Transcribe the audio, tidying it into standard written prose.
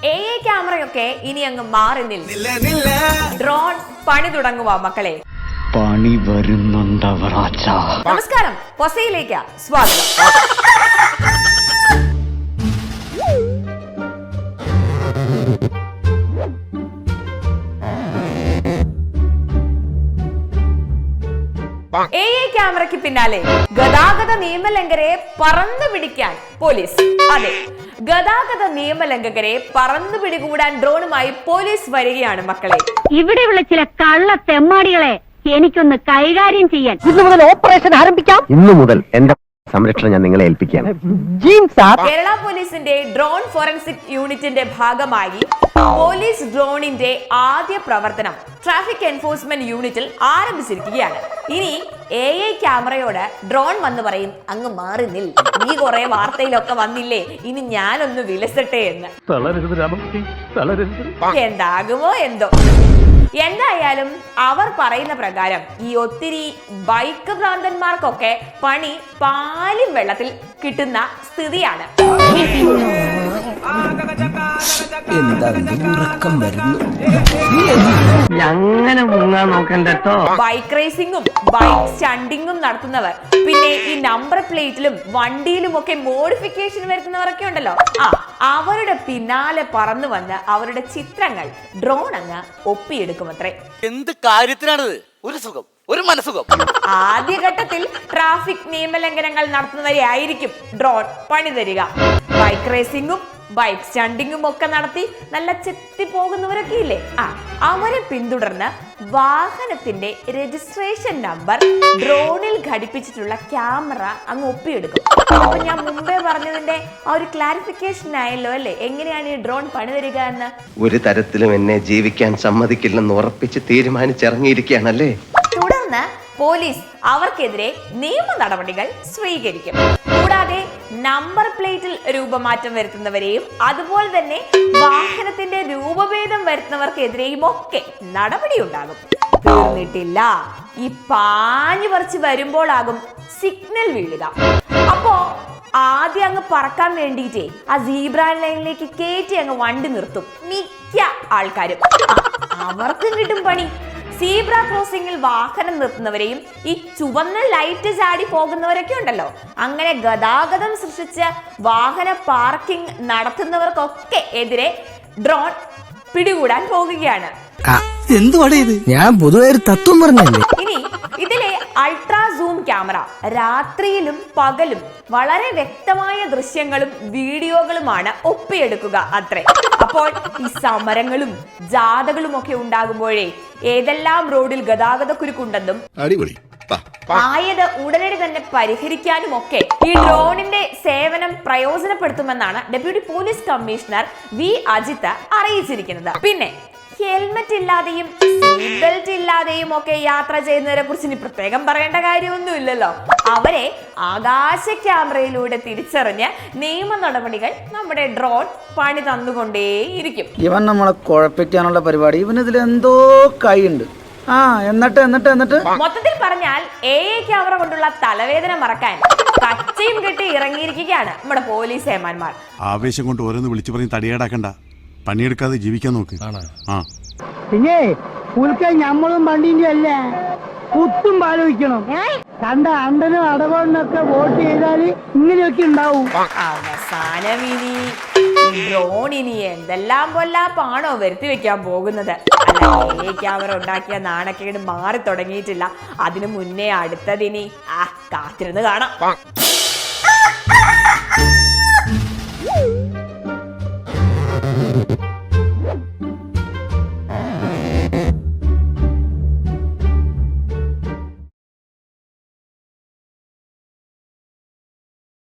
AI ക്യാമറയൊക്കെ ഇനി അങ്ങ് മാറി നില്ല. ഡ്രോൺ പണി തുടങ്ങുക മക്കളെ. പണി വരുന്നുണ്ടവറാച്ച. നമസ്കാരം, പൊസയിലേക്ക് സ്വാഗതം. AI ക്യാമറയ്ക്ക് പിന്നാലെ ഗതാഗത നിയമലംഘകരെ പറന്നു പിടിക്കാൻ പോലീസ്. അതെ, ഗതാഗത നിയമലംഘകരെ പറന്നു പിടികൂടാൻ ഡ്രോണുമായി പോലീസ് വരികയാണ് മക്കളെ. ഇവിടെയുള്ള ചില കള്ള തെമ്മാടികളെ എനിക്കൊന്ന് കൈകാര്യം ചെയ്യാൻ ഇന്നു മുതൽ ഓപ്പറേഷൻ ആരംഭിക്കാം. ഇന്നു മുതൽ എന്റെ സംരക്ഷണം ഞാൻ നിങ്ങളെ ഏൽപ്പിക്കാം. കേരള പോലീസിന്റെ ഡ്രോൺ ഫോറൻസിക് യൂണിറ്റിന്റെ ഭാഗമായി പോലീസ് ഡ്രോണിന്റെ ആദ്യ പ്രവർത്തനം ട്രാഫിക് എൻഫോഴ്സ്മെന്റ് യൂണിറ്റിൽ ആരംഭിച്ചിരിക്കുകയാണ്. ഇനി AI ക്യാമറയോട് ഡ്രോൺ വന്ന് പറയും, അങ്ങ് മാറി നിൽ, നീ കുറെ വാർത്തയിലൊക്കെ വന്നില്ലേ, ഇനി ഞാനൊന്ന് വിലസട്ടെ എന്ന്. എന്താകുമോ എന്തോ. എന്തായാലും അവർ പറയുന്ന പ്രകാരം ഈ ഒത്തിരി ബൈക്ക് ഭ്രാന്തന്മാർക്കൊക്കെ പണി പാലും വെള്ളത്തിൽ കിട്ടുന്ന സ്ഥിതിയാണ്. അങ്ങനെ മുങ്ങാൻ നോക്കണ്ടോ. ബൈക്ക് റേസിംഗും ബൈക്ക് സ്റ്റണ്ടിങ്ങും നടത്തുന്നവർ, പിന്നെ ഈ നമ്പർ പ്ലേറ്റിലും വണ്ടിയിലും ഒക്കെ മോഡിഫിക്കേഷൻ വരുത്തുന്നവരൊക്കെ ഉണ്ടല്ലോ, അവരുടെ പിന്നാലെ പറന്നു വന്ന് അവരുടെ ചിത്രങ്ങൾ ഡ്രോൺ അങ്ങ് ഒപ്പിയെടുക്കുമത്രേ. എന്ത് കാര്യത്തിനാണിത്? ഒരു സുഖം, ഒരു മനസുഖം. ആദ്യഘട്ടത്തിൽ ട്രാഫിക് നിയമലംഘനങ്ങൾ നടത്തുന്നവരെ ആയിരിക്കും ഡ്രോൺ പണി തരിക. ബൈക്ക് റേസിംഗും ബൈക്ക് സ്റ്റണ്ടിങ്ങും ഒക്കെ നടത്തി നല്ല ചെത്തി പോകുന്നവരൊക്കെ ഇല്ലേ, അവരെ പിന്തുടർന്ന് വാഹനത്തിന്റെ രജിസ്ട്രേഷൻ നമ്പർ ഡ്രോണിൽ ഘടിപ്പിച്ചിട്ടുള്ള ക്യാമറ അങ്ങ് ഒപ്പിയെടുക്കും. അപ്പൊ ഞാൻ മുമ്പേ പറഞ്ഞതിന്റെ ആ ഒരു ക്ലാരിഫിക്കേഷൻ ആയല്ലോ അല്ലേ, എങ്ങനെയാണ് ഈ ഡ്രോൺ പണി തരിക എന്ന്. ഒരു തരത്തിലും എന്നെ ജീവിക്കാൻ സമ്മതിക്കില്ലെന്ന് ഉറപ്പിച്ച് തീരുമാനിച്ചിറങ്ങിയിരിക്കുകയാണല്ലേ. തുടർന്ന് പോലീസ് അവർക്കെതിരെ നിയമ നടപടികൾ സ്വീകരിക്കും. കൂടാതെ നമ്പർ പ്ലേറ്റിൽ രൂപമാറ്റം വരുത്തുന്നവരെയും അതുപോലെ തന്നെ വാഹനത്തിന്റെ രൂപഭേദം വരുത്തുന്നവർക്കെതിരെയും ഒക്കെ നടപടി ഉണ്ടാകും. തീർന്നിട്ടില്ല, ഈ പാഞ്ഞു പറിച്ച് വരുമ്പോഴാകും സിഗ്നൽ വീഴുക. അപ്പോ ആദ്യം അങ്ങ് പറക്കാൻ വേണ്ടിയിട്ടേ ആ സീബ്ര ലൈനിലേക്ക് കയറ്റി അങ്ങ് വണ്ടി നിർത്തും മിക്ക ആൾക്കാരും. അവർക്കും കിട്ടും പണി. സീബ്ര ക്രോസിംഗിൽ വാഹനം നിർത്തുന്നവരെയും ഈ ചുവന്ന ലൈറ്റ് ചാടി പോകുന്നവരൊക്കെ ഉണ്ടല്ലോ, അങ്ങനെ ഗതാഗതം സൃഷ്ടിച്ച് വാഹന പാർക്കിംഗ് നടത്തുന്നവർക്കൊക്കെ എതിരെ ഡ്രോൺ പിടികൂടാൻ പോകുകയാണ്. ഞാൻ പൊതുവെ ഒരു തത്വം പറഞ്ഞല്ലേ. ഇനി ഇതിലെ അൾട്രാ സൂം ക്യാമറ രാത്രിയിലും പകലും വളരെ വ്യക്തമായ ദൃശ്യങ്ങളും വീഡിയോകളുമാണ് ഒപ്പിയെടുക്കുക അത്രേ. അപ്പോൾ ഈ സമരങ്ങളും ജാഥകളും ഒക്കെ ഉണ്ടാകുമ്പോഴേ ഏതെല്ലാം റോഡിൽ ഗതാഗത കുരുക്കുണ്ടെന്നും ആയത് ഉടനടി തന്നെ പരിഹരിക്കാനും ഒക്കെ ഈ ഡ്രോണിന്റെ സേവനം പ്രയോജനപ്പെടുത്തുമെന്നാണ് deputy police commissioner V Ajith അറിയിച്ചിരിക്കുന്നത്. പിന്നെ ഹെൽമെറ്റ് ഇല്ലാതെയും സീറ്റ് ബെൽറ്റ് ഇല്ലാതെയും ഒക്കെ യാത്ര ചെയ്യുന്നവരെ കുറിച്ച് ഇനി പ്രത്യേകം പറയേണ്ട കാര്യമൊന്നുമില്ലല്ലോ. അവരെ ആകാശ ക്യാമറയിലൂടെ തിരിച്ചറിഞ്ഞ് നിയമ നടപടികൾ നമ്മുടെ ഡ്രോൺ പണി തന്നുകൊണ്ടേയിരിക്കും. ഇവൻ നമ്മളെ കുഴപ്പിക്കാനുള്ള പരിപാടി, ഇവനിതിൽ എന്തോ കൈയുണ്ട്. എന്നിട്ട് മൊത്തത്തിൽ പറഞ്ഞാൽ AI ക്യാമറ കൊണ്ടുള്ള തലവേദന മറക്കാൻ കച്ചയും കെട്ടി ഇറങ്ങിയിരിക്കുകയാണ് നമ്മുടെ പോലീസ് ഏമാന്മാർ. ആവേശം കൊണ്ട് ഓരോന്ന് വിളിച്ചു പറഞ്ഞ് തടിയേടാക്കണ്ട, പണിയെടുക്കാതെ ജീവിക്കാൻ നോക്ക്. പിന്നെ പുൽക്കൈ ഞമ്മളും വണ്ടിന്റെ അല്ലേ, കുത്തും ആലോചിക്കണം. കണ്ട അണ്ടനും അടവണ്ണൊക്കെ വോട്ട് ചെയ്താല് ഇങ്ങനെയൊക്കെ ഉണ്ടാവും. അവസാനം ഇനി ഡ്രോൺ ഇനി എന്തെല്ലാം പൊല്ലാപ്പാണോ വരുത്തി വെക്കാൻ പോകുന്നത്. അല്ല, AI ക്യാമറ ഉണ്ടാക്കിയ നാണക്കേട് മാറി തുടങ്ങിയിട്ടില്ല. അതിനു മുന്നേ അടുത്തതിനി കാത്തിരുന്ന് കാണാം.